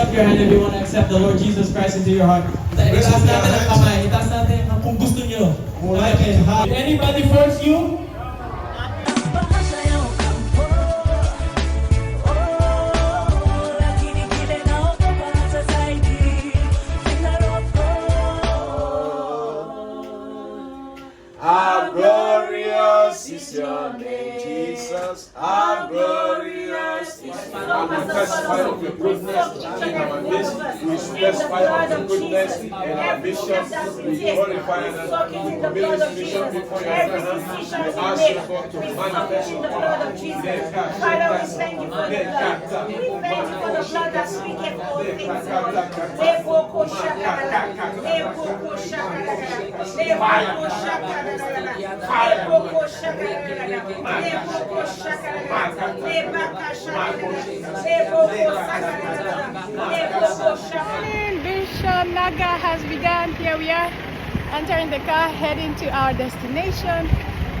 up your hand if you want to accept the Lord Jesus Christ into your heart. Itaas natin ang kamay. Itaas natin kung gusto nyo. Okay. Did anybody force you? How glorious is your name, Jesus. How glorious is your name. We testify of your goodness in our midst. We testify of your goodness in our mission. We glorify and we commit this mission before your presence. We ask you, God, to manifest your power. Father, we thank you for the blood. We thank you for the blood that speaketh all things, Lord. Leboko shakara, leboko shakara, leboko shakara, leboko shakara, leboko shakara, lebaka shakara, leboko shakara, leboko shakara. Bishop Naga has begun. Here we are entering the car, heading to our destination.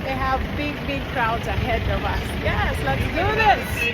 They have big crowds ahead of us. Yes, let's do this.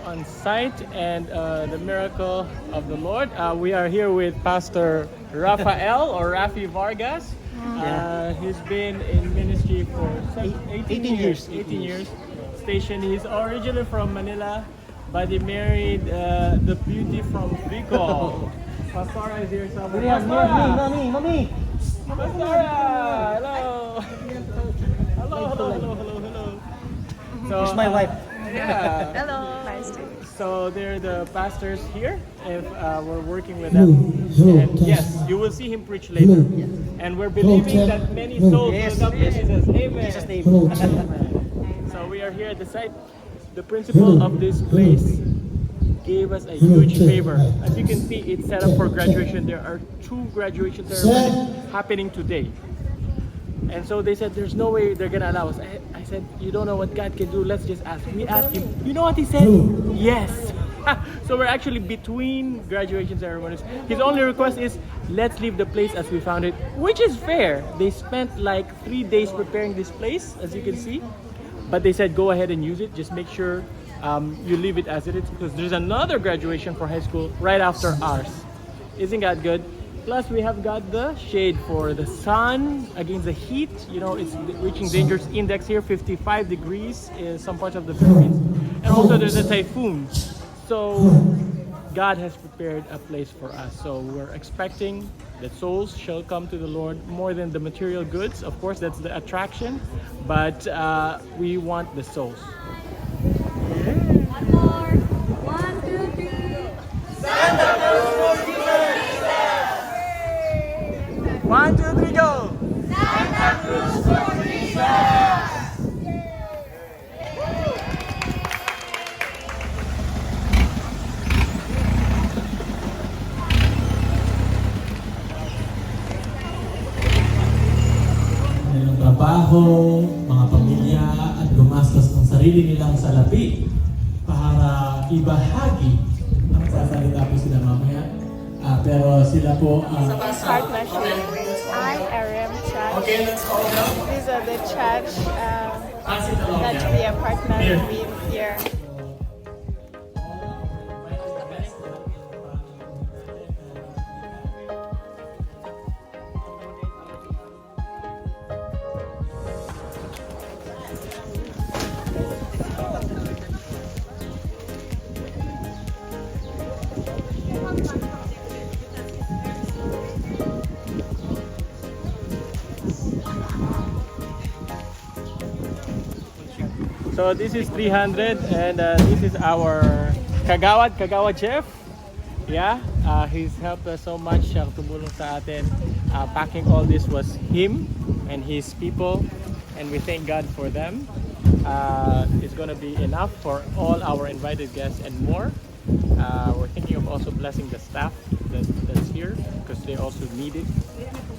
On site and the miracle of the Lord. We are here with Pastor Rafael or Rafi Vargas. He's been in ministry for 18 years. 18 years. Stationed. He's originally from Manila, but he married the beauty from Bicol. Pastora is here somewhere. Pastora! Mommy! Pastora! Hello! Hello. So, Here's my wife. Yeah. Hello. Nice to So they're the pastors here, if we're working with them. And yes, you will see him preach later. And we're believing that many souls will come to Jesus. Amen. Jesus' name. So we are here at the site. The principal of this place gave us a huge favor. As you can see, it's set up for graduation. There are 2 graduation ceremonies happening today. And so they said, there's no way they're gonna allow us. I said, you don't know what God can do, let's just ask. We asked him, you know what he said? Yes. So we're actually between graduation ceremonies. His only request is, let's leave the place as we found it, which is fair. They spent like 3 days preparing this place, as you can see. But they said, go ahead and use it. Just make sure you leave it as it is, because there's another graduation for high school right after ours. Isn't that good? Plus, we have got the shade for the sun against the heat. You know, it's reaching dangerous index here, 55 degrees in some parts of the Philippines. And also there's a typhoon. So God has prepared a place for us. So we're expecting that souls shall come to the Lord more than the material goods. Of course, that's the attraction. But we want the souls. One more. 1, 2, 3. Santa Cruz for Jesus! 1, 2, 3, go! Santa Cruz for Jesus! Ng trabaho, mga pamilya at gumastos ng sarili nilang salapi para ibahagi ang sasalita po sila mamaya. Pero sila po Partnership with IRM Church. These are the church that we are partnering with here. So this is 300 and this is our Kagawad chef. Yeah, he's helped us so much. Ang tumulong sa atin. Packing all this was him and his people, and we thank God for them. It's going to be enough for all our invited guests and more. We're thinking of also blessing the staff that's here because they also need it.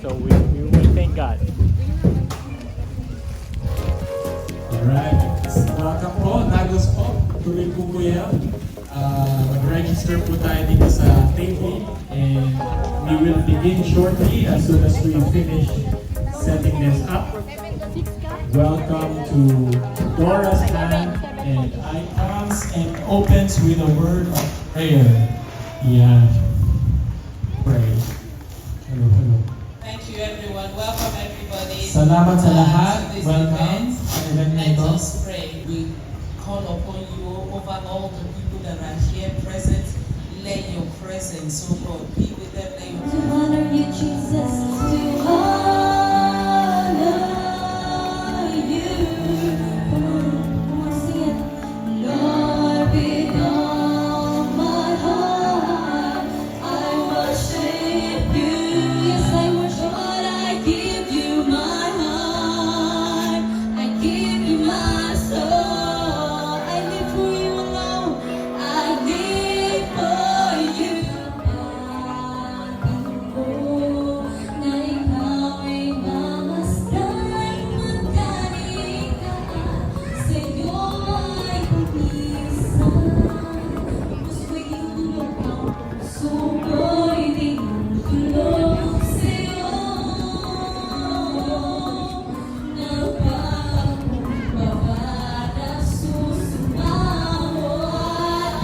So we will thank God. Alright, welcome po, Nagos po, tuloy po po yan. Mag-register po tayo dito sa table and we will begin shortly as soon as we finish setting this up. Welcome to Dora's Hand, and I comes and opens with a word of prayer. Yeah, pray. Hello. Thank you everyone. Welcome everybody. Salamat sa lahat. To this Welcome. event. Let us pray. We call upon you over all the people that are here present. Let your presence, oh God, be with them. Let your To honor you, Jesus. To honor you. Come on, sing it. Lord, with all my heart, I worship you. Yes, I worship. Lord, I give you my heart. I give you my soul. I live for you alone. I live for you. Na ikaw ay mamasdan, magkalikaan. Sa'yo ay pag-isa. Puso'y tinulog ang puso ko'y tinutulog sa'yo. Nagpapakumbaba, susumamo at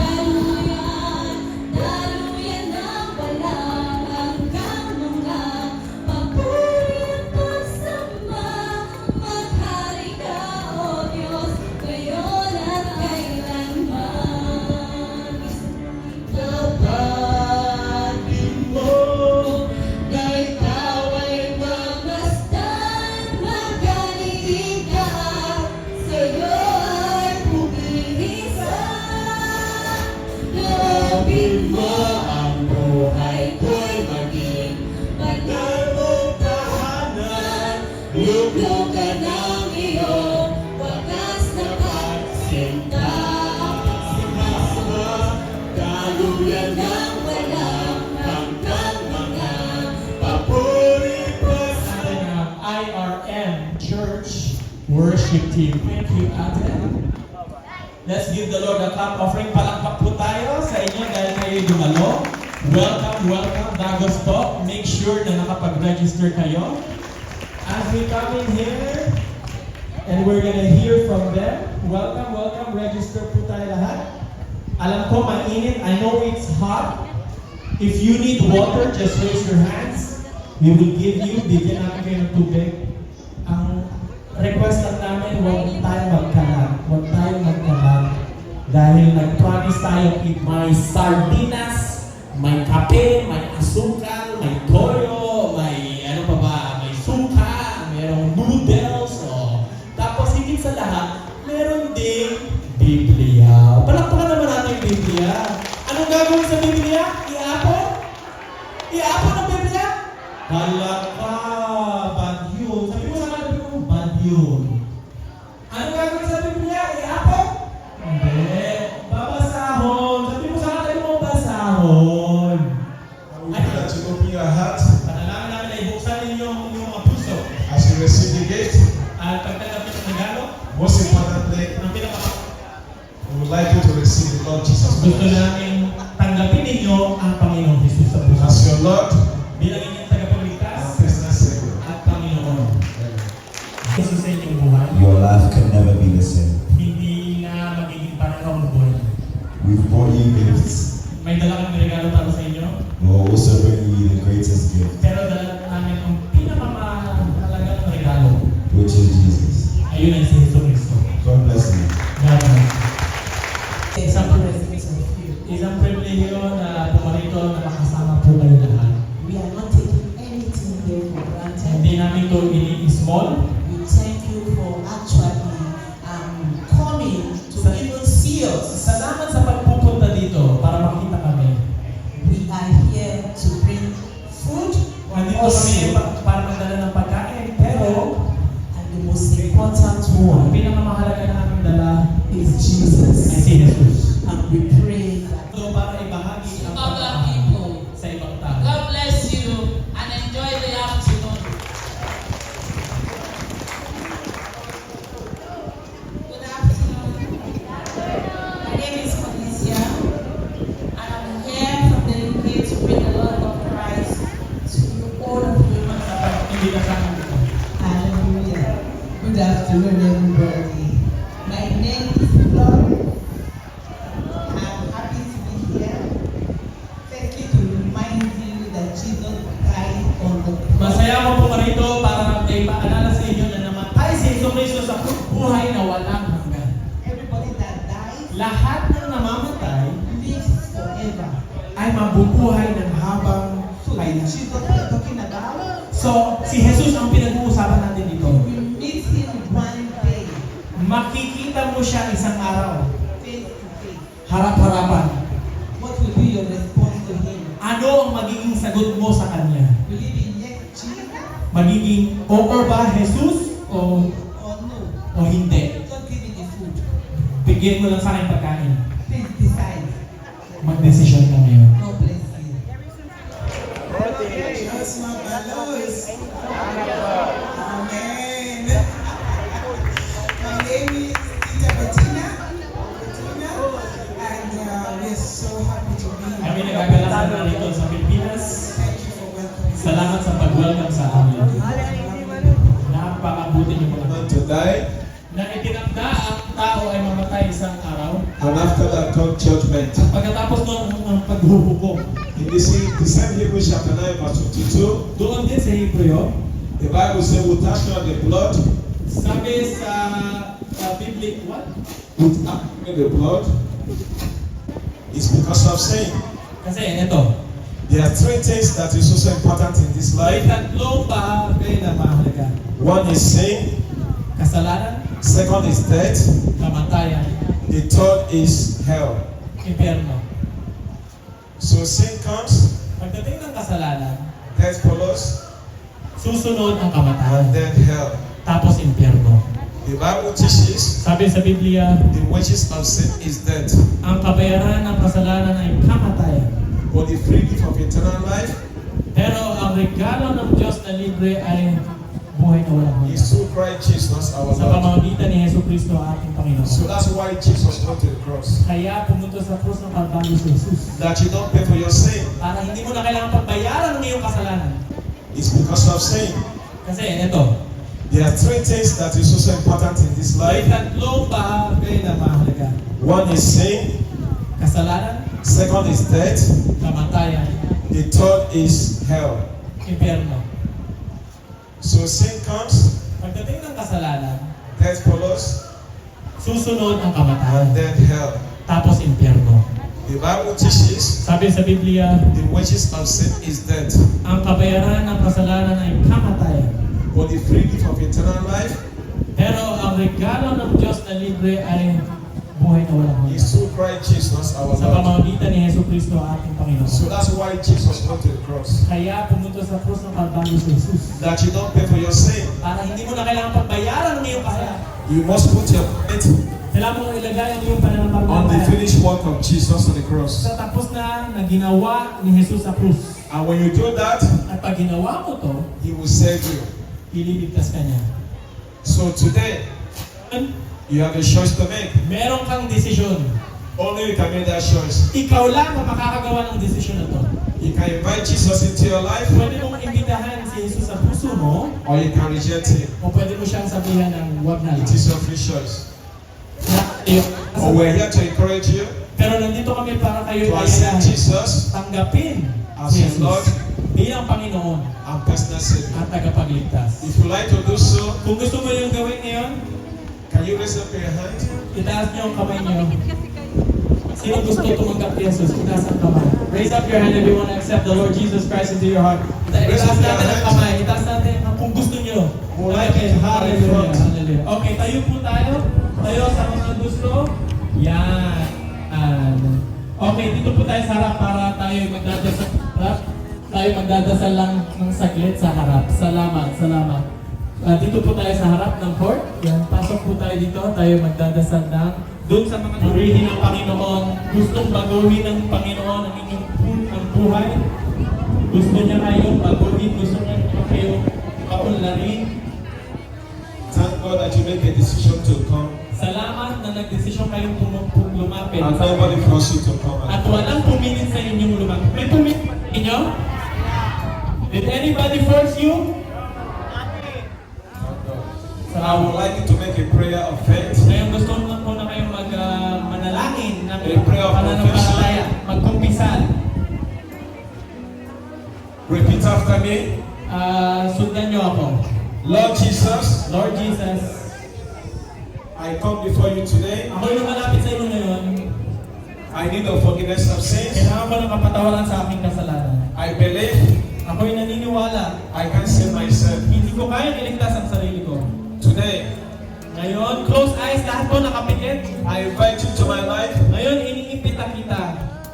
daluyan ang walang hanggang mga papuri at pasama. Maghari ka, O Diyos, ngayon at kailanman. Tapatin mo na ikaw ay mamasdan, magaling ka, sa'yo ay pumilisan. Lobin mo ang buhay ko'y maging banal mong tahanan. Lubugan ng iyong wagas na pagsinta. Daluyan ng walang hanggang mga papuri po sa IRM Church Worship Team. Thank you, Ate. Let's give the Lord a clap offering. Palakpak po tayo sa inyo dahil kayo dumalo. Welcome, welcome, Dagos po. Make sure na nakapag-register kayo. As we come in here, and we're gonna hear from them. Welcome, welcome, register po tayo lahat. Alam ko mainit, I know it's hot. If you need water, just raise your hands. We will give you, bigyan natin kayo ng tubig. Ang request lang namin, huwag tayo magkalat. Huwag tayo magkalat. Dahil nag-promise tayo, may sardinas, may kape, may asukal, may toyo, may ano pa ba, may suka, merong noodles, tapos higit sa lahat, meron ding Biblia. Palakpakan naman natin yung Biblia. Anong gagawin sa Biblia? Iapon? Iapon ang Biblia? Halaka, bad yun. Sabi mo sa kanabi mo, bad yun. Anong gagawin sa Biblia? Iapon? Hindi. Babasahon. Sabi mo sa kanabi mo, basahon. I would like that you open your heart Panalangin namin na ibuksan ninyo ang inyong mga puso. as you receive the gift. At pagtanggap ng regalo, Most importantly, ang pinaka we would like you to receive the Lord Jesus gusto Christ namin tanggapin ninyo ang Panginoong Jesus sa puso. as your Lord Bilang inyong and tagapagligtas personal Savior. at Panginoon. Jesus sa inyong buhay, Your life can never be the same. hindi na magiging parang ang buhay. We've brought you gifts. May dala kami regalo para sa inyo, We're also bringing you the greatest gift, pero dala namin ang pinakamahalagang regalo. which is Jesus. Ayun ay si Jesu Cristo. God bless you. God bless. Isang privilege na pumarito na makasama po kayo lahat. We are not taking anything here for granted. Hindi namin ito ini-small. We thank you for actually coming to even see us. Salamat sa pagpupunta dito para makita kami. We are here to bring food, Nandito kami para magdala ng pagkain, pero and the most important ang one pinakamahalaga na aming dala is Jesus. ay si Jesus. And we pray that So para ibahagi ang Other pagmamahal people. sa ibang tao. God bless you and enjoy the afternoon. Good afternoon. My name is Felicia, and I'm here from the UK to bring the love of Christ to all of you. Sa pag-ibig sa amin dito. Hallelujah. Good afternoon, everybody. My name is Flora. I'm happy to be here. Firstly, to remind you that Jesus died on the cross. Masaya ako po marito para may paalala sa inyo na namatay si Jesus Cristo sa buhay na walang hanggan. Everybody that dies Lahat ng namamatay lives forever. ay mabubuhay ng habang So, kailan. Jesus we're talking about, So, si Jesus ang pinag-uusapan natin dito. we meet him one day, Makikita mo siya isang araw, face to face. harap-harapan. What will be your response to him? Ano ang magiging sagot mo sa Kanya? Will it be yes, Jesus, Magiging oo ba Jesus o or no? hindi? Just give me the food. Bigyan mo lang sa akin pagkain. Please decide. Mag-desisyon ka ngayon. God bless you. Amen. My name is Tita Bettina, and we're so happy to be Kami here. nagagalasan na rito sa Pilipinas. Thank you for welcoming me. Salamat sa pag-welcome sa amin. Napakabuti niyo po naman. Not to die, Na itinakda ang tao ay mamatay isang araw. and after that come judgment. Pagkatapos noon ang paghuhukom. In the same Hebrews chapter 9 verse 52, Doon din sa Hebreo, the Bible says, without not the blood, sabi sa Biblia, what? without the blood, it's because of sin. Kasi ito, There are three things that is also important in this may life. tatlong bagay na mahalaga. One is sin, Kasalanan, second is death, kamatayan, the third is hell. impyerno. So sin comes, Pagdating ng kasalanan, death follows, susunod ang and kamatayan. then hell. Tapos impyerno. The Bible teaches Sabi sa Biblia, the wages of sin is death, ang kabayaran ng kasalanan ay kamatayan. but the free gift of eternal life Pero ang regalo ng Diyos na libre ay buhay na walang hanggan. It's through Christ Jesus our Sa Lord. pamamagitan ni Yesu Kristo ating Panginoon. So that's why Jesus went to the cross. Kaya pumunta sa krus ng Kalbaryo si Jesus. That you don't pay for your sin. Para hindi mo na kailangan pagbayaran ng iyong kasalanan. It's because of sin. Kasi ito, There are three things that is also important in this may life. tatlong bahagi na mahalaga. One is sin. Kasalanan, Second is death. kamatayan, The third is hell. impyerno. So sin comes, Pagdating ng kasalanan, death follows, susunod ang and kamatayan. then hell. Tapos impyerno. The Bible teaches Sabi sa Biblia, the wages of sin is death, ang kabayaran ng kasalanan ay kamatayan. but the free gift of eternal life Pero ang regalo ng Diyos na libre ay buhay na walang hanggan. is through Christ Jesus our Sa Lord. pamamagitan ni Yesu Kristo ating So Panginoon. that's why Jesus went to the cross. Kaya pumunta sa krus ng Kalbaryo si Jesus. That you don't pay for your sin. Para hindi mo na kailangan pagbayaran ng iyong kasalanan. You must put your faith Kailangan mo ilagay ang iyong on the pananampalataya finished work of Jesus on the cross. sa tapos na ginawa ni Jesus sa krus. And when you do that, At pag ginawa mo to, He will save you. ililigtas ka niya. So today, you have a choice to make. Meron kang desisyon. Only you can make that choice. Ikaw lang ang makakagawa ng desisyon na to. You can invite Jesus into your life, Pwede mong imbitahan si Jesus sa puso mo, or you can reject Him. o pwede mo siyang sabihan ng wag na lang. It is your free choice. But we're here to encourage you Pero nandito kami para kayo to accept ay Jesus tanggapin as si your Jesus Lord bilang Panginoon and personal Savior. at tagapagligtas. If you like to do so, Kung gusto mo yung gawin ngayon, can you raise up your hand? itaas niyo ang kamay niyo. Sino gusto tumanggap kay Jesus? Itaas ang kamay. Raise up your hand if you want to accept the Lord Jesus Christ into your heart. Itaas natin ang kamay. Itaas natin kung gusto niyo. Okay, hallelujah. Hallelujah. Okay, tayo po tayo. Tayo sa mga gusto. Yan. Okay, dito po tayo sa harap para tayo magdadasal. Tayo magdadasal lang ng saglit sa harap. Salamat, salamat. Dito po tayo sa harap ng court. Yan, pasok po tayo dito. Tayo magdadasal ng doon sa mga purihin ng Panginoon. Gustong baguhin ng Panginoon ang inyong ang buhay. Gusto niya kayong baguhin. Gusto niya kayong kaunlarin. Thank God that you make a decision to come, Salamat na nagdesisyon kayong lumapit. and nobody forced you to come. At walang pumilit sa inyong lumapit. May pumilit sa inyo? Did anybody force you? I would like you to make a prayer of faith. Ngayon gusto ko na kayong manalangin ng A prayer of pananampalataya, magkumpisal. Repeat after me. Sundan niyo ako. Lord Jesus, Lord Jesus, I come before you today. ako yung malapit sa inyo ngayon. I need the forgiveness of sins. Kailangan ko ng kapatawaran sa aking kasalanan. I believe Ako yung naniniwala. I can save myself. Hindi ko kaya iligtas ang sarili ko. Today, Ngayon, close eyes, lahat po nakapikit. I invite you to my life Ngayon, iniimbita kita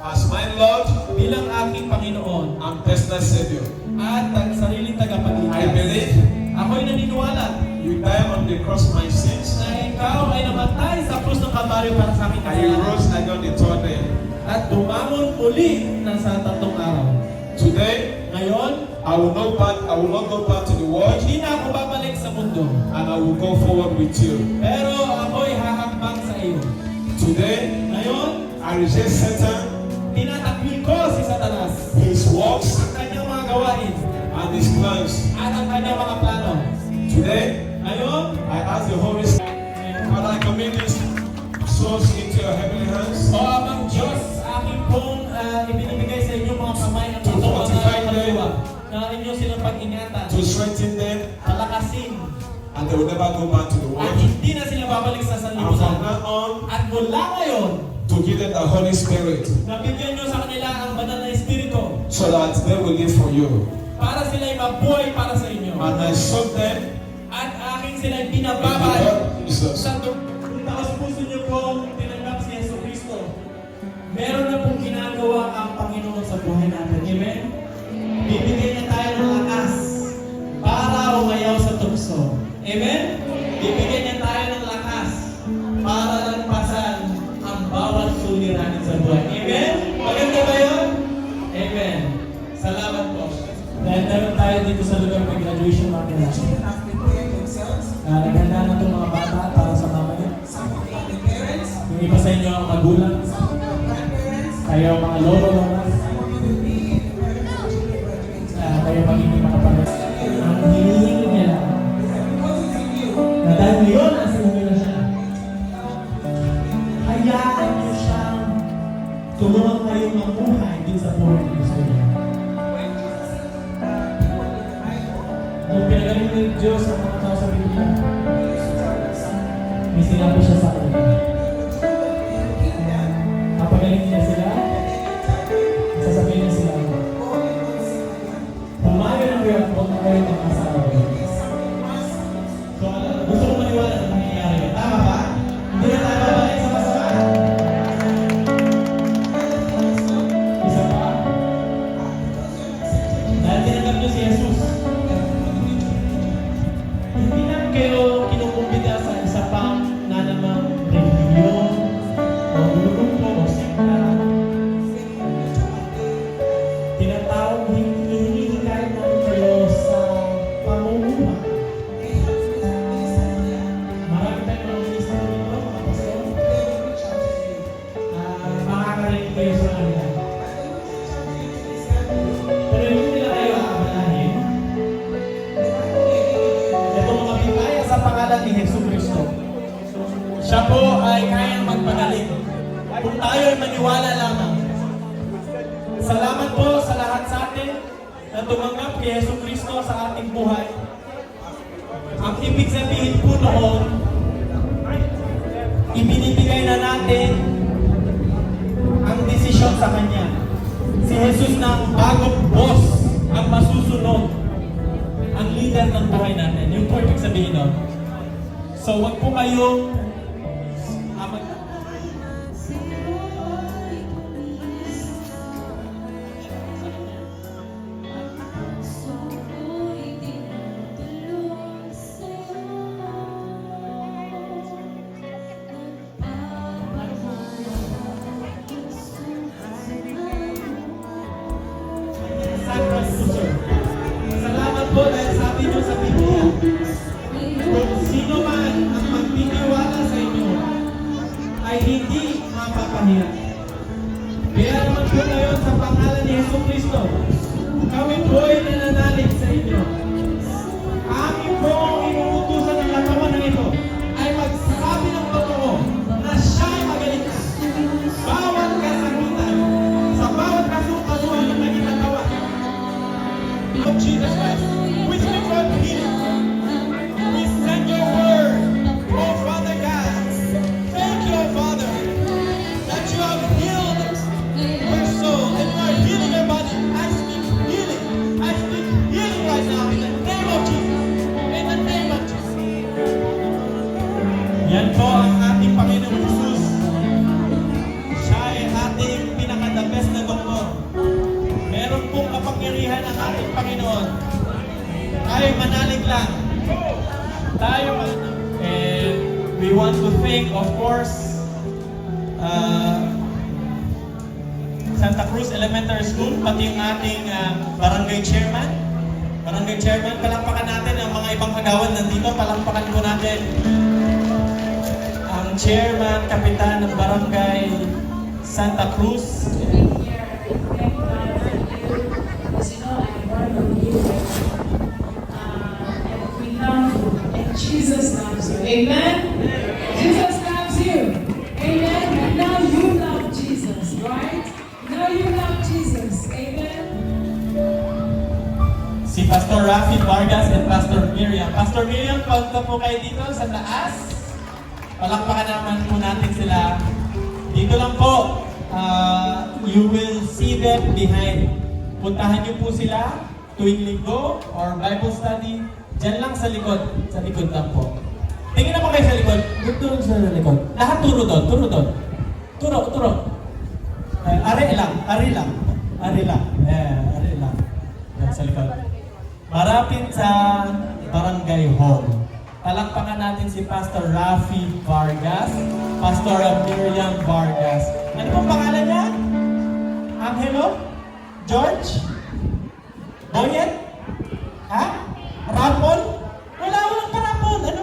as my Lord bilang aking Panginoon and personal Savior. at sariling I tagapagligtas. believe Ako'y naniniwala you died on the cross for my sins, na ikaw ay namatay sa krus ng Kalbaryo para sa aking and you kasalanan rose again on the third day. at bumangon muli ng sa 3 araw. Today, Ngayon, I will not go back to the world, hindi na ako babalik sa mundo. and I will go forward with you. Pero ako'y hahakbang sa iyo. Today, Ngayon, I reject Satan, tinatakwil ko si Satanas his works, ang kanyang mga gawain and his plans. at ang kanyang mga plano. Today, Ngayon, I ask the Holy Spirit, Father, I commit these souls into your heavenly hands. o amang Diyos, aking pong ibinibigay sa inyo mga kamay ng To mga fortify them, kaluluwa na inyo silang pag-ingatan, to strengthen them, palakasin, and they will never go back to the at world. hindi na sila babalik sa And from sanlibutan. now on, At mula ngayon, to give them the Holy Spirit, nabigyan nyo sa kanila ang banal na Espiritu so that they will live for you. para sila'y mabuhay para sa inyo. And I soak them At aking sila'y in the binababay blood of Jesus. sa taos puso niyo pong tinanggap si Yesu Kristo. Meron na pong ginagawa ang Panginoon sa buhay natin. Amen? Bibigyan niya tayo ng lakas para umayaw sa tukso. Amen? Bibigyan niya tayo ng lakas para lagpasan ang bawat suliranin sa buhay. Amen? Maganda ba yun? Amen. Salamat po. Dahil meron tayo dito sa lugar ng graduation natin. Naghanda na itong mga bata para sa mamaya. Yung iba sa inyo ang magulang. Kayo mga lolo, lolas. Kayo magiging mga pamilya. Ang hinihingi niya lang. Na dahil ngayon, nasa inyo na siya. Hayaan niyo siyang tulungan kayong mabuhay din sa buhay ng gusto niya. Nung pinagaling ng Diyos ang mga tao sa Biblia, may sinabi siya sa kanila. Kapagaling niya sila, sasabihin niya sila, pumayo ng kayo at huwag na kayo mag-asawa. So, gusto ko maniwala na nangyayari yun. Tama ba? Hindi na tayo babalik sa masama. Isa pa. Dahil tinanggap niyo si Jesus, hindi na kayo kinukumbida sa isa pang nanamang religion o grupo o sikta. Tinatawag, hinihikayat namin kayo sa pamumuha. Marami tayong mga ministro dito, mga pastor. Makakarinig kayo sa kanila. Pero hindi nila kayo aabalahin. Ito mga bigaya sa pangalan ni Jesu Cristo. Siya po ay kayang magpagaling. Kung tayo ay maniwala lamang. Salamat po sa lahat sa atin na tumanggap kay Jesu Cristo sa ating buhay. Ang ibig sabihin po noon, ibinibigay na natin ang desisyon sa Kanya. Si Jesus na ang bagong boss, ang masusunod, ang leader ng buhay natin. Yung po ibig sabihin nun. So wag po kayong salamat po dahil sabi niyo sa Biblia, kung sino man ang magtitiwala sa inyo ay hindi mapapahirap. Kaya naman po ngayon sa pangalan ni Jesu Cristo, kami po ay nananalig sa inyo. Amin po ang inuutusan ng latawan ng ito ay magsabi ng totoo na siya ay magaling. Bawat kasagutan, sa bawat kasukasuhan na ginagawa of Jesus Christ, we speak for healing. We send your word, oh Father God. Thank you, oh Father, that you have healed her soul and you are healing her body. I speak healing. I speak healing right now in the name of Jesus. In the name of Jesus. Yan po ang ating Panginoong Jesus. Siya ay ating pinaka-the best na doktor. Meron pong kapangyarihan ang ating Panginoon. Tayo manalig lang. And we want to thank, of course, Santa Cruz Elementary School, pati yung ating barangay chairman. Barangay chairman, palakpakan natin ang mga ibang kagawan nandito. Palakpakan po natin ang chairman, kapitan ng barangay Santa Cruz. Jesus loves you. Amen? Jesus loves you. Amen? And now you love Jesus, right? Now you love Jesus. Amen? Si Pastor Rafi Vargas and Pastor Miriam. Pastor Miriam, punta po kayo dito sa taas. Palakpakan naman po natin sila. Dito lang po. You will see them behind. Puntahan niyo po sila tuwing linggo or Bible study. Diyan lang sa likod. Sa likod lang po. Tingin naman kayo sa likod. Turo sa likod. Lahat turo doon. Turo doon. Turo. Ari lang. Ari lang. Ari lang. Yan sa likod. Marapit sa Barangay Hall. Palakpakan natin si Pastor Rafi Vargas, Pastor Miriam Vargas. Ano pong pangalan niya? Angelo? George? Boyet? Ha? Rapon? Walang karapon. Ano?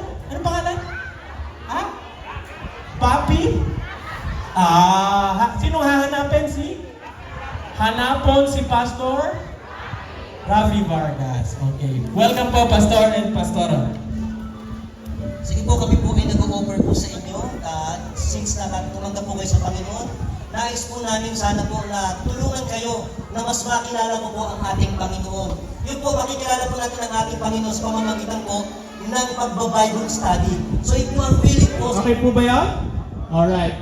hanapon si Pastor Rafi Vargas. Okay. Welcome po, Pastor and Pastora. Sige po, kami po ay nag-offer po sa inyo at since tumanggap po kayo sa Panginoon, nais po namin sana po na tulungan kayo na mas makilala po ang ating Panginoon. Yun po, makikilala po natin ang ating Panginoon sa pamamagitan po ng pagbabible study. So if you are feeling po... Okay po ba yan? Alright.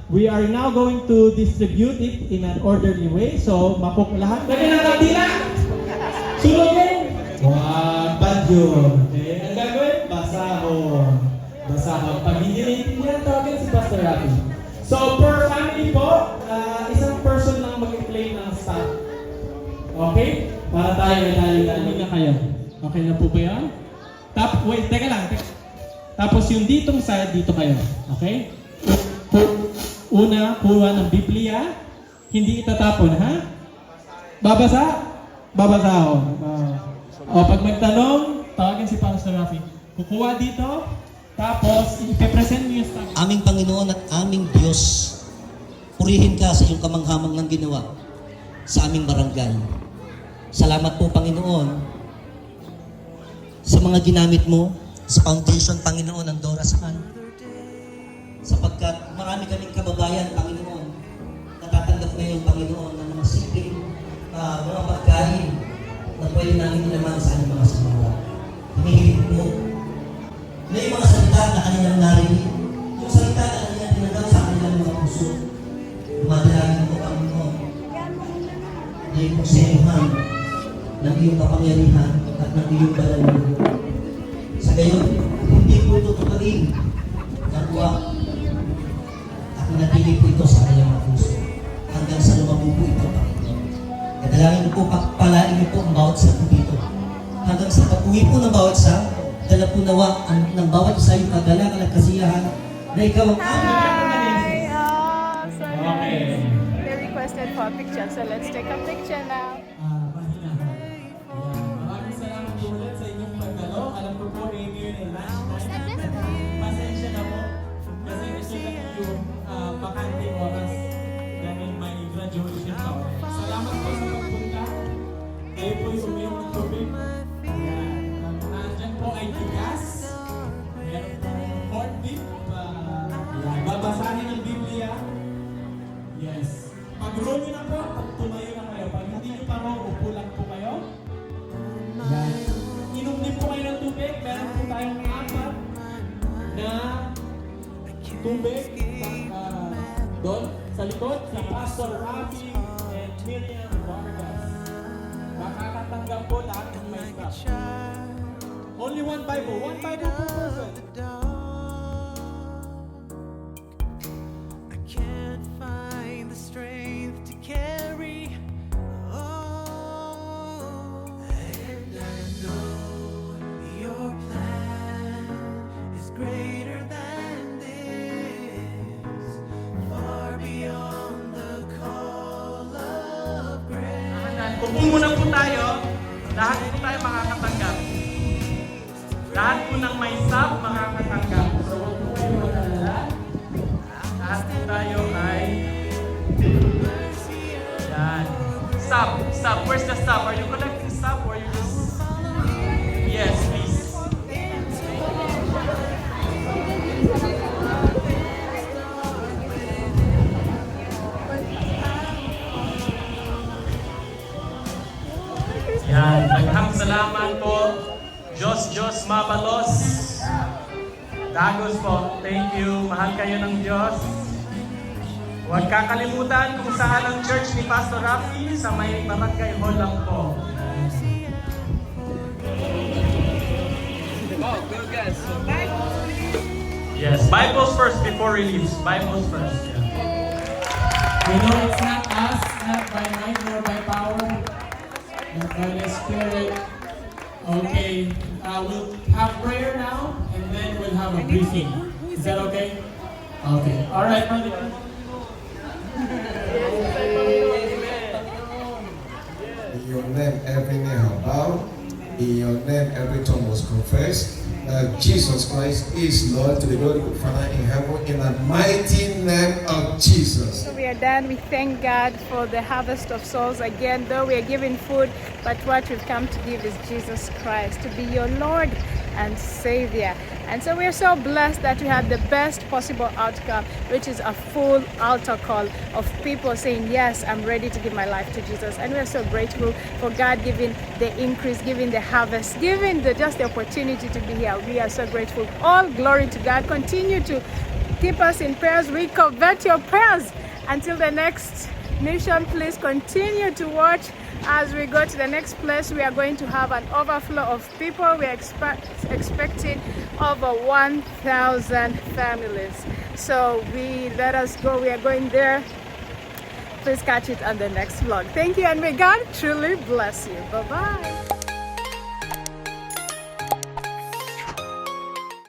We are now going to distribute it in an orderly way. So, lahat. Pwede na kabila? Sulogin! Bad yun. Okay. Ang gagawin? Basahon. Basahon. Pag hindi naiintindihan, tawagin si Pastor Rafi. So, per family po, isang person lang mag-play ng staff. Okay? Para tayo dali-dali na kayo. Okay na po ba yan? Wait, teka lang. Tapos yung ditong side, dito kayo. Okay? Una, kuha ng Biblia. Hindi itatapon, ha? Babasa? Babasahon. Pag magtanong, tawagin si Pastor Rafi. Kukuha dito, tapos ipipresent mo yung staff. Aming Panginoon at aming Diyos, purihin ka sa iyong kamanghamang ng ginawa sa aming barangay. Salamat po, Panginoon, sa mga ginamit mo sa foundation, Panginoon, ng Dorascan. Sapagkat marami kaming kababayan, Panginoon, natatanggap ngayon, Panginoon, ng mga simpleng mga pagkain na pwede namin ilaman sa aming mga simula. Hinihilig mo na yung mga salita na kanilang narinig, yung salita na kanilang tinanggap sa kanilang mga puso. Dumadalangin mo, Panginoon, na yung pagsenuhan ng iyong kapangyarihan at ng iyong banal na dugo. Sa gayon, hindi po ito tuparin ng uwak at manatili po ito sa kanyang mga puso hanggang sa lumago po ito, Panginoon. Kadalangin mo po, pagpalain mo po ang bawat sa dito hanggang sa pag-uwi po ng bawat sa dala po nawa ng bawat isa yung kagalangan at kasiyahan na ikaw ang aming Okay. They requested for a picture, so let's take a picture now. Maraming salamat po ulit sa inyong pagdalo. Alam ko po, ngayon ay lunch time. Pasensya na po. Kasi gusto na yung bakanting oras dahil may graduation pa. Salamat po sa pagpunta. Kayo po yung umiyong ng tubig. Diyan po ay tigas. Meron po corned beef. Babasahin ang Biblia. Yes. Pag-roll nyo na po, pag tumayo na kayo. Pag hindi nyo pa roll, upo lang po kayo. Yan. Inom din po kayo ng tubig. Meron po tayong 4 na tubig doon sa likod. Si Pastor Rafi and Miriam Vargas. Makakatanggap po lahat ng may staff. Only one Bible per person. Kung muna po tayo, lahat po tayo makakatanggap. Lahat po ng may staff makakatanggap. So, huwag po kayo mag-alala. Lahat po tayo ay... Yan. Stop. Where's the staff? Are you collecting staff or you just... Yes, please. Yan, naghang salamat po. Diyos mabalos. Dagos po, thank you. Mahal kayo ng Diyos. Huwag kakalimutan kung saan ang church ni Pastor Rafi sa may barangay hall lang po. Yes, Bibles first before release. Bibles first. Yeah. We know it's not us, not by might nor by power, but by the Spirit. Okay, we'll have prayer now, and then we'll have a briefing. Is that okay? Okay. All right, Brother. In your name, every knee will bow, In your name, every tongue must confess that Jesus Christ is Lord, to the glory of the Father in heaven, in the mighty name of Jesus. So we are done. We thank God for the harvest of souls again. Though we are giving food, but what we've come to give is Jesus Christ, to be your Lord and Savior. And so we are so blessed that we had the best possible outcome, which is a full altar call of people saying, yes, I'm ready to give my life to Jesus. And we are so grateful for God giving the increase, giving the harvest, giving just the opportunity to be here. We are so grateful. All glory to God. Continue to keep us in prayers. We covet your prayers. Until the next mission, please continue to watch. As we go to the next place, we are going to have an overflow of people. We are expecting over 1,000 families. So let us go. We are going there. Please catch it on the next vlog. Thank you, and may God truly bless you. Bye-bye.